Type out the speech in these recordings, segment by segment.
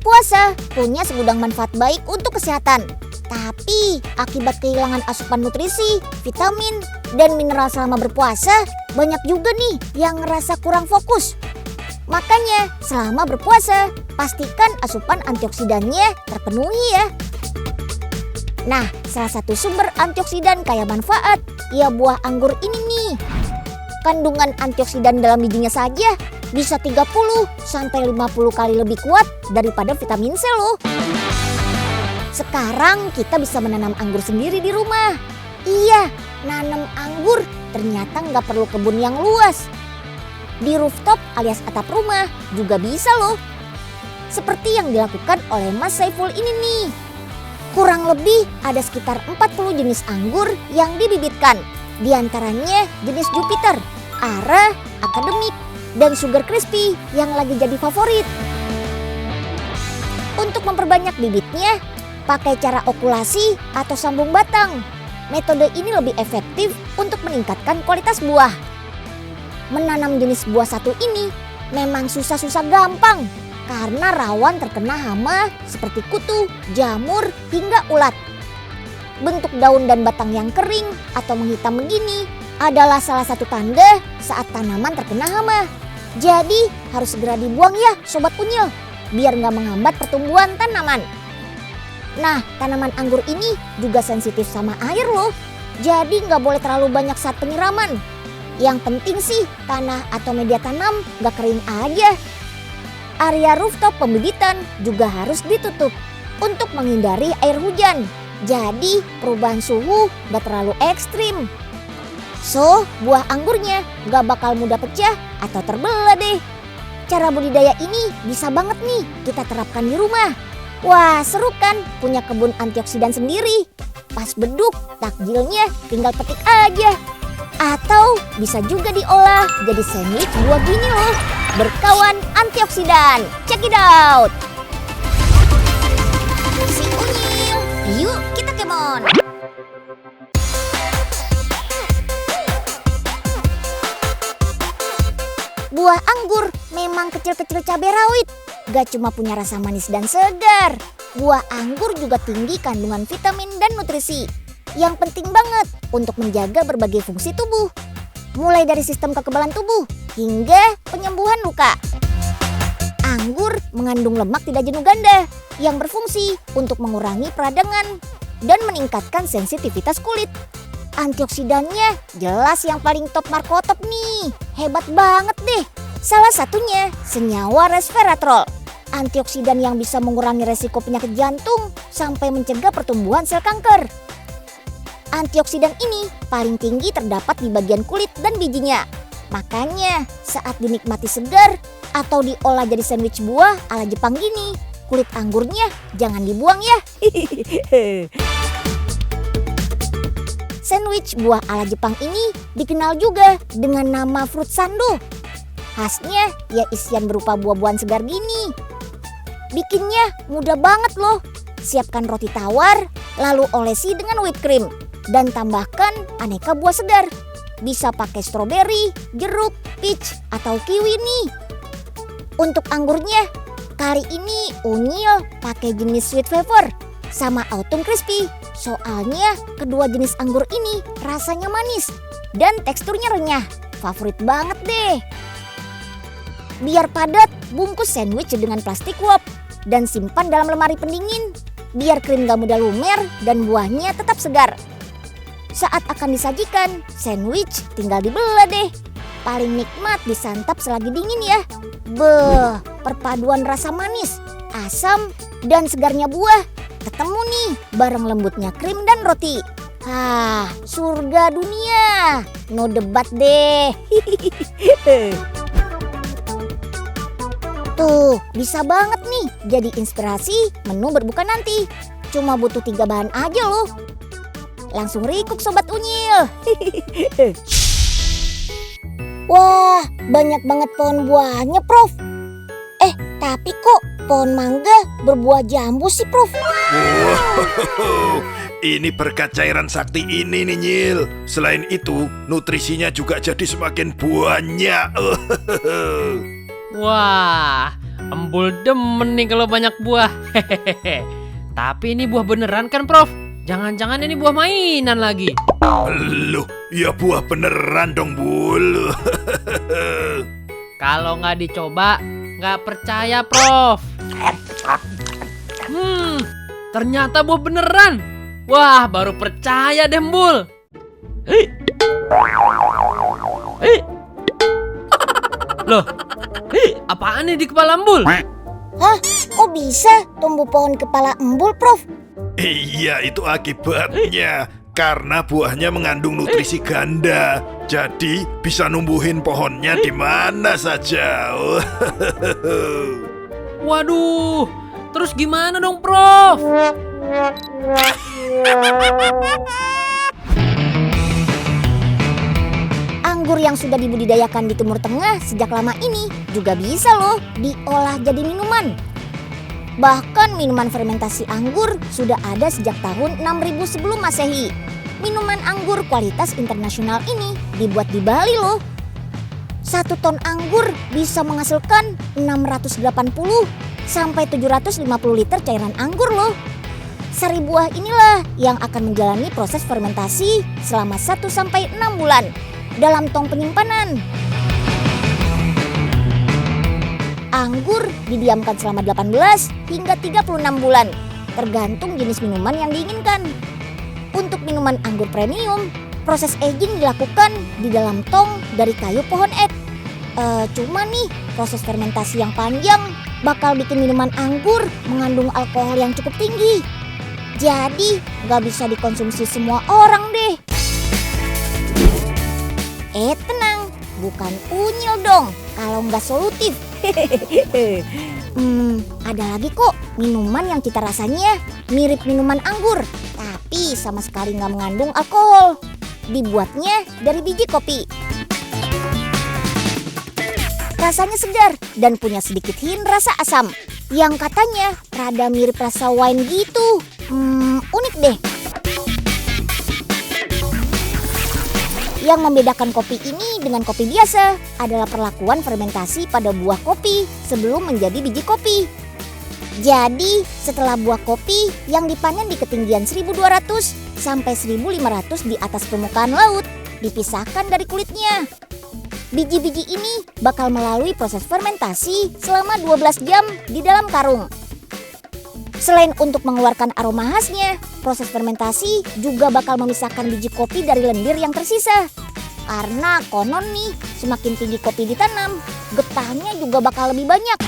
Berpuasa punya segudang manfaat baik untuk kesehatan. Tapi akibat kehilangan asupan nutrisi, vitamin, dan mineral selama berpuasa, banyak juga nih yang ngerasa kurang fokus. Makanya selama berpuasa, pastikan asupan antioksidannya terpenuhi ya. Nah, salah satu sumber antioksidan kaya manfaat, ya buah anggur ini nih. Kandungan antioksidan dalam bijinya saja bisa 30-50 kali lebih kuat daripada vitamin C loh. Sekarang kita bisa menanam anggur sendiri di rumah. Iya, nanam anggur ternyata nggak perlu kebun yang luas. Di rooftop alias atap rumah juga bisa loh. Seperti yang dilakukan oleh Mas Saiful ini nih. Kurang lebih ada sekitar 40 jenis anggur yang dibibitkan. Di antaranya jenis Jupiter, Ara, Akademik, dan Sugar Crispy yang lagi jadi favorit. Untuk memperbanyak bibitnya, pakai cara okulasi atau sambung batang. Metode ini lebih efektif untuk meningkatkan kualitas buah. Menanam jenis buah satu ini memang susah-susah gampang karena rawan terkena hama seperti kutu, jamur, hingga ulat. Bentuk daun dan batang yang kering atau menghitam begini adalah salah satu tanda saat tanaman terkena hama. Jadi harus segera dibuang ya Sobat Unyil, biar nggak menghambat pertumbuhan tanaman. Nah, tanaman anggur ini juga sensitif sama air loh. Jadi nggak boleh terlalu banyak saat penyiraman. Yang penting sih tanah atau media tanam nggak kering aja. Area rooftop pembibitan juga harus ditutup untuk menghindari air hujan. Jadi perubahan suhu nggak terlalu ekstrim. So, buah anggurnya nggak bakal mudah pecah atau terbelah deh. Cara budidaya ini bisa banget nih kita terapkan di rumah. Wah, seru kan punya kebun antioksidan sendiri. Pas beduk, takjilnya tinggal petik aja. Atau bisa juga diolah jadi sandwich buah gini loh. Berkawan antioksidan. Check it out. Si Unyil, yuk kita kemon. Buah anggur memang kecil-kecil cabai rawit. Gak cuma punya rasa manis dan segar. Buah anggur juga tinggi kandungan vitamin dan nutrisi yang penting banget untuk menjaga berbagai fungsi tubuh. Mulai dari sistem kekebalan tubuh hingga penyembuhan luka. Anggur mengandung lemak tidak jenuh ganda yang berfungsi untuk mengurangi peradangan dan meningkatkan sensitivitas kulit. Antioksidannya jelas yang paling top markotop nih. Hebat banget deh. Salah satunya senyawa resveratrol. Antioksidan yang bisa mengurangi resiko penyakit jantung sampai mencegah pertumbuhan sel kanker. Antioksidan ini paling tinggi terdapat di bagian kulit dan bijinya. Makanya saat dinikmati segar atau diolah jadi sandwich buah ala Jepang gini, kulit anggurnya jangan dibuang ya. Sandwich buah ala Jepang ini dikenal juga dengan nama fruit sando. Khasnya ya isian berupa buah-buahan segar gini. Bikinnya mudah banget loh. Siapkan roti tawar, lalu olesi dengan whipped cream. Dan tambahkan aneka buah segar. Bisa pakai stroberi, jeruk, peach, atau kiwi nih. Untuk anggurnya, kali ini Unyil pakai jenis sweet flavor sama autumn crispy. Soalnya kedua jenis anggur ini rasanya manis dan teksturnya renyah. Favorit banget deh. Biar padat, bungkus sandwich dengan plastik wrap dan simpan dalam lemari pendingin. Biar krim gak mudah lumer dan buahnya tetap segar. Saat akan disajikan, sandwich tinggal dibelah deh. Paling nikmat disantap selagi dingin ya. Beuh, perpaduan rasa manis, asam, dan segarnya buah ketemu nih bareng lembutnya krim dan roti. Surga dunia. No debat deh. Tuh, bisa banget nih jadi inspirasi menu berbuka nanti. Cuma butuh 3 bahan aja loh. Langsung rikuk Sobat Unyil. Wah, banyak banget pohon buahnya, Prof. Tapi kok pohon mangga berbuah jambu sih, Prof? Ini berkat cairan sakti ini nih, Nyil. Selain itu, nutrisinya juga jadi semakin banyak. Wah, Dembul demen nih kalau banyak buah. Hehehe. Tapi ini buah beneran kan, Prof? Jangan-jangan ini buah mainan lagi. Loh, ya buah beneran dong, Bul. Kalau nggak dicoba, nggak percaya, Prof. Ternyata buah beneran. Wah, baru percaya deh, Bul. Loh, apaan nih di kepala Bul? Hah? Kok bisa tumbuh pohon kepala embul, Prof? Iya, itu akibatnya. Karena buahnya mengandung nutrisi ganda. Jadi bisa numbuhin pohonnya di mana saja. Waduh, terus gimana dong, Prof? Anggur yang sudah dibudidayakan di Timur Tengah sejak lama ini juga bisa loh diolah jadi minuman. Bahkan minuman fermentasi anggur sudah ada sejak tahun 6000 sebelum Masehi. Minuman anggur kualitas internasional ini dibuat di Bali loh. 1 ton anggur bisa menghasilkan 680 sampai 750 liter cairan anggur loh. Sari buah inilah yang akan menjalani proses fermentasi selama 1 sampai 6 bulan dalam tong penyimpanan. Anggur didiamkan selama 18 hingga 36 bulan, tergantung jenis minuman yang diinginkan. Untuk minuman anggur premium, proses aging dilakukan di dalam tong dari kayu pohon ek. Cuma nih, proses fermentasi yang panjang bakal bikin minuman anggur mengandung alkohol yang cukup tinggi. Jadi, gak bisa dikonsumsi semua orang deh. Tenang, bukan unyil dong kalau nggak solutif. Ada lagi kok minuman yang cita rasanya mirip minuman anggur, tapi sama sekali nggak mengandung alkohol. Dibuatnya dari biji kopi. Rasanya segar dan punya sedikit hint rasa asam, yang katanya rada mirip rasa wine gitu. Unik deh. Yang membedakan kopi ini dengan kopi biasa adalah perlakuan fermentasi pada buah kopi sebelum menjadi biji kopi. Jadi setelah buah kopi yang dipanen di ketinggian 1200 sampai 1500 di atas permukaan laut dipisahkan dari kulitnya. Biji-biji ini bakal melalui proses fermentasi selama 12 jam di dalam karung. Selain untuk mengeluarkan aroma khasnya, proses fermentasi juga bakal memisahkan biji kopi dari lendir yang tersisa. Karena konon nih, semakin tinggi kopi ditanam, getahnya juga bakal lebih banyak.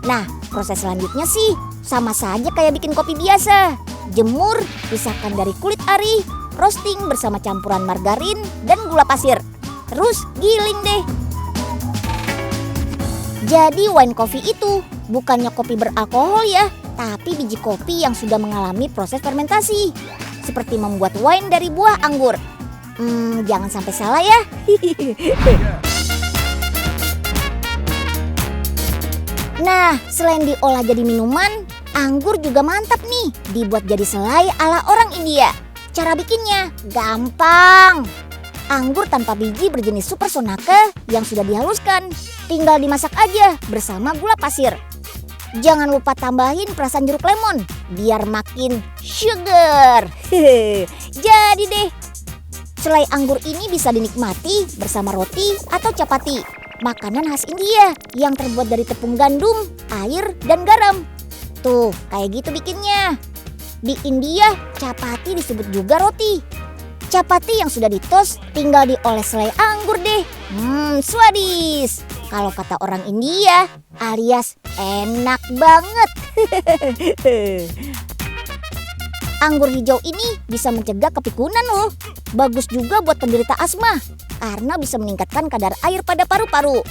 Nah, proses selanjutnya sih sama saja kayak bikin kopi biasa. Jemur, pisahkan dari kulit ari, roasting bersama campuran margarin dan gula pasir. Terus giling deh. Jadi wine coffee itu bukannya kopi beralkohol ya, tapi biji kopi yang sudah mengalami proses fermentasi. Seperti membuat wine dari buah anggur. Jangan sampai salah ya. Nah, selain diolah jadi minuman, anggur juga mantap nih dibuat jadi selai ala orang India. Cara bikinnya gampang. Anggur tanpa biji berjenis super sonaka yang sudah dihaluskan. Tinggal dimasak aja bersama gula pasir. Jangan lupa tambahin perasan jeruk lemon biar makin sugar. Jadi deh. Selai anggur ini bisa dinikmati bersama roti atau chapati. Makanan khas India yang terbuat dari tepung gandum, air, dan garam. Tuh, kayak gitu bikinnya. Di India, chapati disebut juga roti. Chapati yang sudah ditos tinggal dioles selai anggur deh. Swadis. Kalau kata orang India, alias enak banget. Anggur hijau ini bisa mencegah kepikunan loh. Bagus juga buat penderita asma karena bisa meningkatkan kadar air pada paru-paru.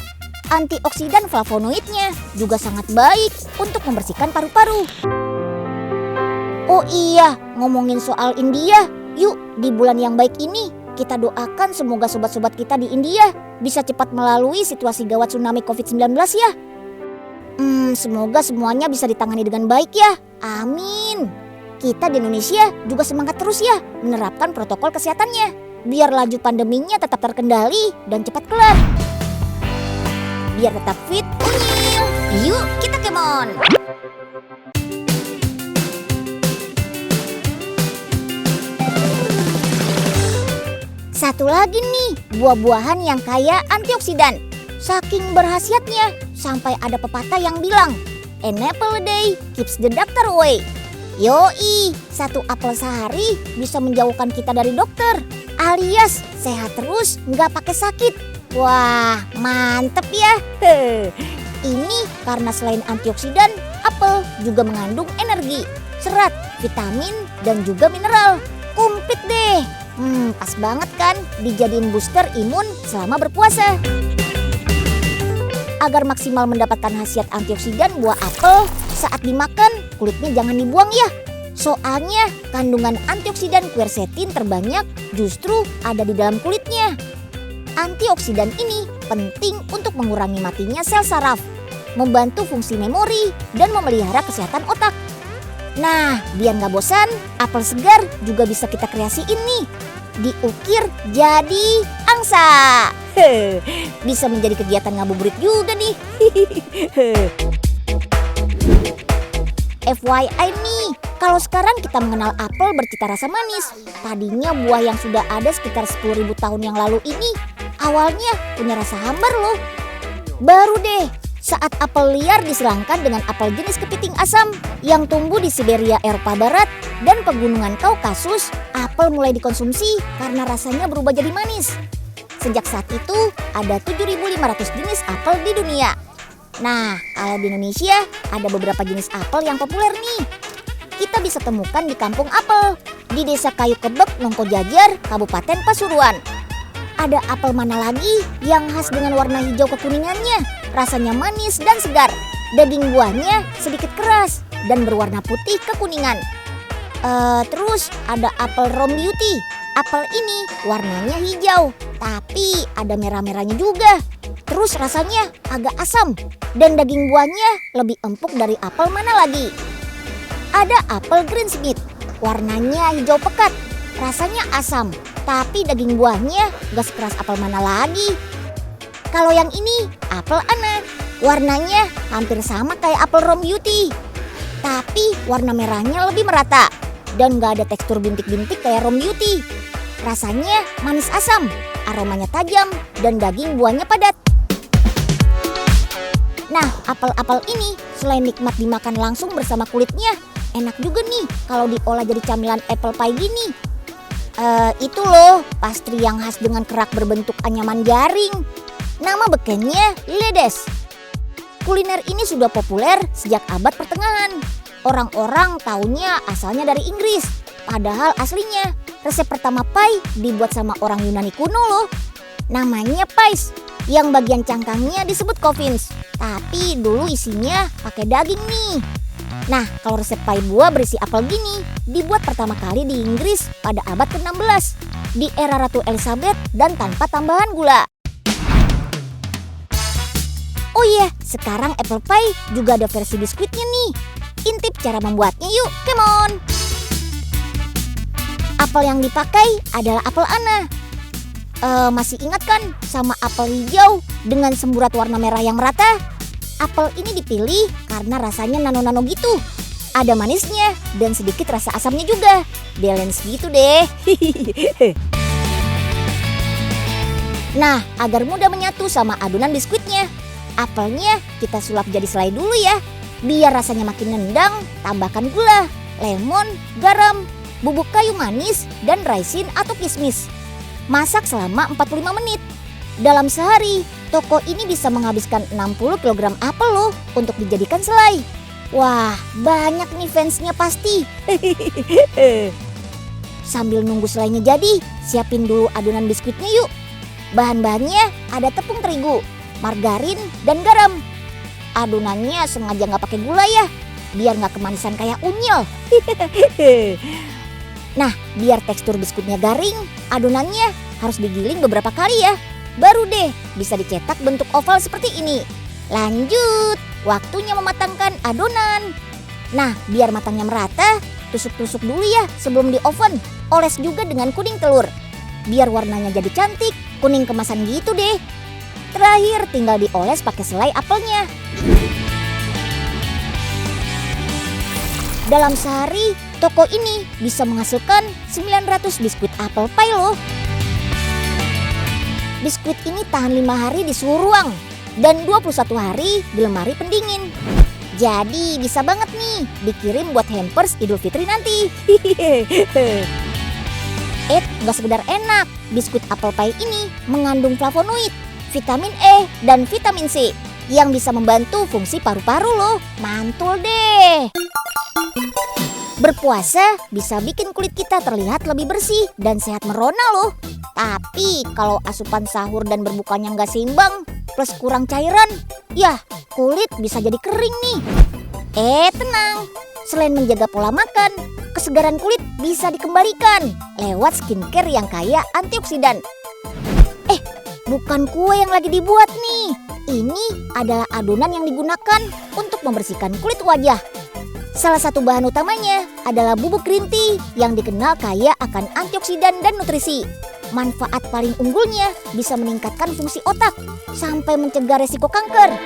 Antioksidan flavonoidnya juga sangat baik untuk membersihkan paru-paru. Oh iya, ngomongin soal India, yuk di bulan yang baik ini kita doakan semoga sobat-sobat kita di India bisa cepat melalui situasi gawat tsunami COVID-19 ya. Semoga semuanya bisa ditangani dengan baik ya. Amin. Kita di Indonesia juga semangat terus ya menerapkan protokol kesehatannya biar laju pandeminya tetap terkendali dan cepat kelar. biar tetap fit, unyil. Yuk kita kemon. Satu lagi nih, buah-buahan yang kaya antioksidan. Saking berkhasiatnya, sampai ada pepatah yang bilang, "An apple a day keeps the doctor away." Yoi, satu apel sehari bisa menjauhkan kita dari dokter, alias sehat terus nggak pakai sakit. Wah, mantep ya. Ini karena selain antioksidan, apel juga mengandung energi, serat, vitamin, dan juga mineral. Komplit deh. Pas banget kan dijadiin booster imun selama berpuasa. Agar maksimal mendapatkan khasiat antioksidan buah apel, saat dimakan kulitnya jangan dibuang ya. Soalnya kandungan antioksidan quercetin terbanyak justru ada di dalam kulitnya. Antioksidan ini penting untuk mengurangi matinya sel saraf, membantu fungsi memori, dan memelihara kesehatan otak. Nah, biar nggak bosan, apel segar juga bisa kita kreasiin nih. Diukir jadi angsa. Bisa menjadi kegiatan ngabuburit juga nih. FYI nih, kalau sekarang kita mengenal apel bercita rasa manis. Tadinya buah yang sudah ada sekitar 10.000 tahun yang lalu ini awalnya punya rasa hambar loh. Baru deh saat apel liar disilangkan dengan apel jenis kepiting asam yang tumbuh di Siberia Eropa Barat dan pegunungan Kaukasus, apel mulai dikonsumsi karena rasanya berubah jadi manis. Sejak saat itu ada 7.500 jenis apel di dunia. Nah, kalau di Indonesia ada beberapa jenis apel yang populer nih. Kita bisa temukan di Kampung Apel, di Desa Kayu Kebek, Nongko Jajar, Kabupaten Pasuruan. Ada apel mana lagi yang khas dengan warna hijau kekuningannya, rasanya manis dan segar. Daging buahnya sedikit keras dan berwarna putih kekuningan. Terus ada apel Rom Beauty. Apel ini warnanya hijau, tapi ada merah-merahnya juga. Terus rasanya agak asam dan daging buahnya lebih empuk dari apel mana lagi. Ada apel Green Smith, warnanya hijau pekat, rasanya asam, tapi daging buahnya gak sekeras apel mana lagi. Kalau yang ini apel Ana, warnanya hampir sama kayak apel Rom Beauty, tapi warna merahnya lebih merata dan gak ada tekstur bintik-bintik kayak Rom Beauty. Rasanya manis asam, aromanya tajam, dan daging buahnya padat. Nah, apel-apel ini selain nikmat dimakan langsung bersama kulitnya, enak juga nih kalau diolah jadi camilan apple pie gini. Itu loh, pastry yang khas dengan kerak berbentuk anyaman jaring. Nama bekennya ledes. Kuliner ini sudah populer sejak abad pertengahan. Orang-orang taunya asalnya dari Inggris, padahal aslinya resep pertama pie dibuat sama orang Yunani kuno loh. Namanya pies, yang bagian cangkangnya disebut coffins, tapi dulu isinya pakai daging nih. Nah, kalau resep pie buah berisi apel gini dibuat pertama kali di Inggris pada abad ke-16 di era Ratu Elizabeth dan tanpa tambahan gula. Oh iya, sekarang apple pie juga ada versi biskuitnya nih. Intip cara membuatnya yuk, come on! Apel yang dipakai adalah apel Ana. Masih ingat kan sama apel hijau dengan semburat warna merah yang merata? Apel ini dipilih karena rasanya nano-nano gitu. Ada manisnya dan sedikit rasa asamnya juga. Balance gitu deh. Nah, agar mudah menyatu sama adonan biskuitnya, apelnya kita sulap jadi selai dulu ya. Biar rasanya makin nendang, tambahkan gula, lemon, garam, bubuk kayu manis, dan raisin atau kismis. Masak selama 45 menit. Dalam sehari, toko ini bisa menghabiskan 60 kg apel loh untuk dijadikan selai. Wah, banyak nih fansnya pasti. Sambil nunggu selainya jadi, siapin dulu adonan biskuitnya yuk. Bahan-bahannya ada tepung terigu, margarin, dan garam. Adonannya sengaja nggak pakai gula ya, biar nggak kemanisan kayak unyil. Nah, biar tekstur biskuitnya garing, adonannya harus digiling beberapa kali ya. Baru deh bisa dicetak bentuk oval seperti ini. Lanjut, waktunya mematangkan adonan. Nah, biar matangnya merata, tusuk-tusuk dulu ya sebelum di oven. Oles juga dengan kuning telur. Biar warnanya jadi cantik, kuning kemasan gitu deh. Terakhir tinggal dioles pakai selai apelnya. Dalam sehari, toko ini bisa menghasilkan 900 biskuit apple pie loh. Biskuit ini tahan 5 hari di suhu ruang dan 21 hari di lemari pendingin. Jadi bisa banget nih dikirim buat hampers Idul Fitri nanti. Gak sekedar enak, biskuit apple pie ini mengandung flavonoid, vitamin E, dan vitamin C yang bisa membantu fungsi paru-paru loh. Mantul deh. Berpuasa bisa bikin kulit kita terlihat lebih bersih dan sehat merona loh. Tapi kalau asupan sahur dan berbukanya nggak seimbang plus kurang cairan, ya kulit bisa jadi kering nih. Tenang, selain menjaga pola makan, kesegaran kulit bisa dikembalikan lewat skincare yang kaya antioksidan. Bukan kue yang lagi dibuat nih. Ini adalah adonan yang digunakan untuk membersihkan kulit wajah. Salah satu bahan utamanya adalah bubuk green tea yang dikenal kaya akan antioksidan dan nutrisi. Manfaat paling unggulnya bisa meningkatkan fungsi otak sampai mencegah resiko kanker.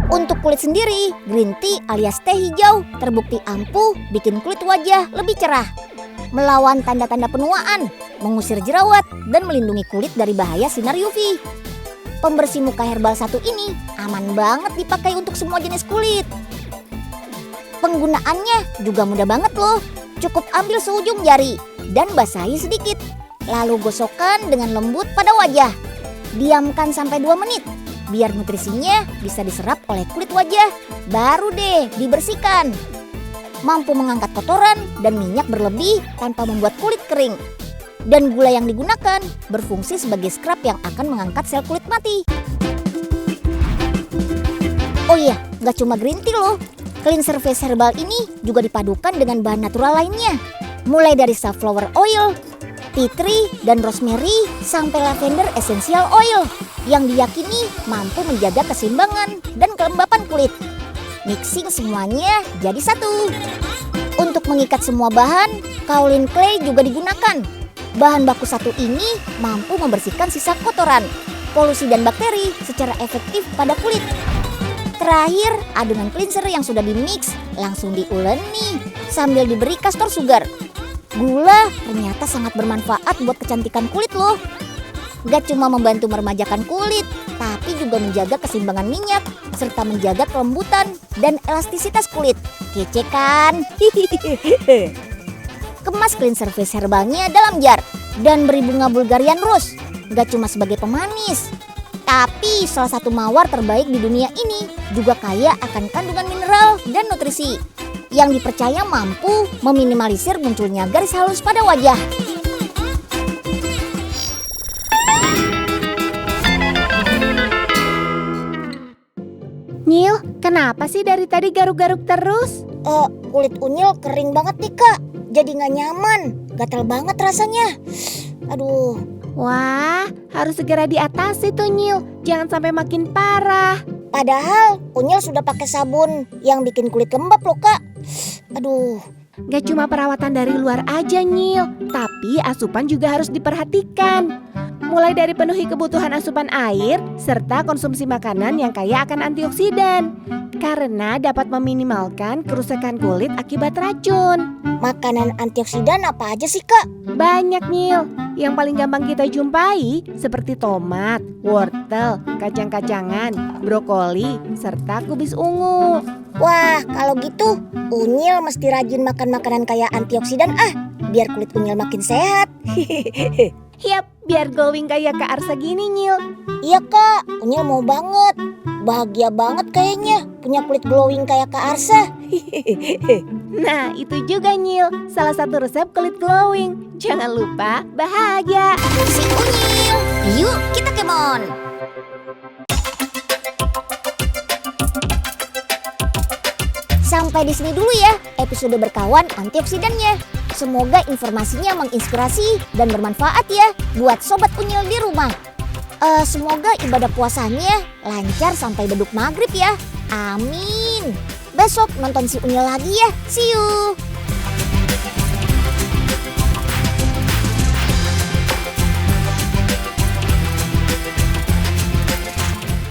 Untuk kulit sendiri, green tea alias teh hijau terbukti ampuh bikin kulit wajah lebih cerah, melawan tanda-tanda penuaan, mengusir jerawat, dan melindungi kulit dari bahaya sinar UV. Pembersih muka herbal satu ini aman banget dipakai untuk semua jenis kulit. Penggunaannya juga mudah banget loh. Cukup ambil seujung jari dan basahi sedikit. Lalu gosokkan dengan lembut pada wajah. Diamkan sampai 2 menit biar nutrisinya bisa diserap oleh kulit wajah. Baru deh dibersihkan. Mampu mengangkat kotoran dan minyak berlebih tanpa membuat kulit kering. Dan gula yang digunakan berfungsi sebagai scrub yang akan mengangkat sel kulit mati. Oh iya, gak cuma green tea loh. Cleanser face herbal ini juga dipadukan dengan bahan natural lainnya. Mulai dari safflower oil, tea tree, dan rosemary sampai lavender essential oil yang diyakini mampu menjaga keseimbangan dan kelembapan kulit. Mixing semuanya jadi satu. Untuk mengikat semua bahan, kaolin clay juga digunakan. Bahan baku satu ini mampu membersihkan sisa kotoran, polusi dan bakteri secara efektif pada kulit. Terakhir, adonan cleanser yang sudah dimix langsung diulen nih sambil diberi castor sugar. Gula ternyata sangat bermanfaat buat kecantikan kulit loh. Gak cuma membantu meremajakan kulit, tapi juga menjaga keseimbangan minyak serta menjaga kelembutan dan elastisitas kulit. Kece kan? Kemas cleanser face herbalnya dalam jar dan beri bunga Bulgarian rose. Gak cuma sebagai pemanis, tapi salah satu mawar terbaik di dunia ini juga kaya akan kandungan mineral dan nutrisi yang dipercaya mampu meminimalisir munculnya garis halus pada wajah. Nyil, kenapa sih dari tadi garuk-garuk terus? Kulit Unyil kering banget nih kak, jadi gak nyaman, gatal banget rasanya. Aduh. Wah, harus segera diatasi tuh Nyil, jangan sampai makin parah. Padahal Unyil sudah pakai sabun yang bikin kulit lembab loh kak. Aduh. Gak cuma perawatan dari luar aja Nyil, tapi asupan juga harus diperhatikan. Mulai dari penuhi kebutuhan asupan air, serta konsumsi makanan yang kaya akan antioksidan. Karena dapat meminimalkan kerusakan kulit akibat racun. Makanan antioksidan apa aja sih kak? Banyak Nyil, yang paling gampang kita jumpai seperti tomat, wortel, kacang-kacangan, brokoli, serta kubis ungu. Wah, kalau gitu Unyil mesti rajin makan makanan kaya antioksidan biar kulit Unyil makin sehat. Yap, biar glowing kayak Kak Arsa gini Nyil. Iya kak, Unyil mau banget. Bahagia banget kayaknya punya kulit glowing kayak Kak Arsa. Nah, itu juga Nyil, salah satu resep kulit glowing. Jangan lupa bahagia. Si Unyil, yuk kita kemon. Sampai di sini dulu ya episode berkawan antioksidannya. Semoga informasinya menginspirasi dan bermanfaat ya buat Sobat Unyil di rumah. Semoga ibadah puasanya lancar sampai beduk maghrib ya. Amin. Besok nonton si Unyil lagi ya. See you.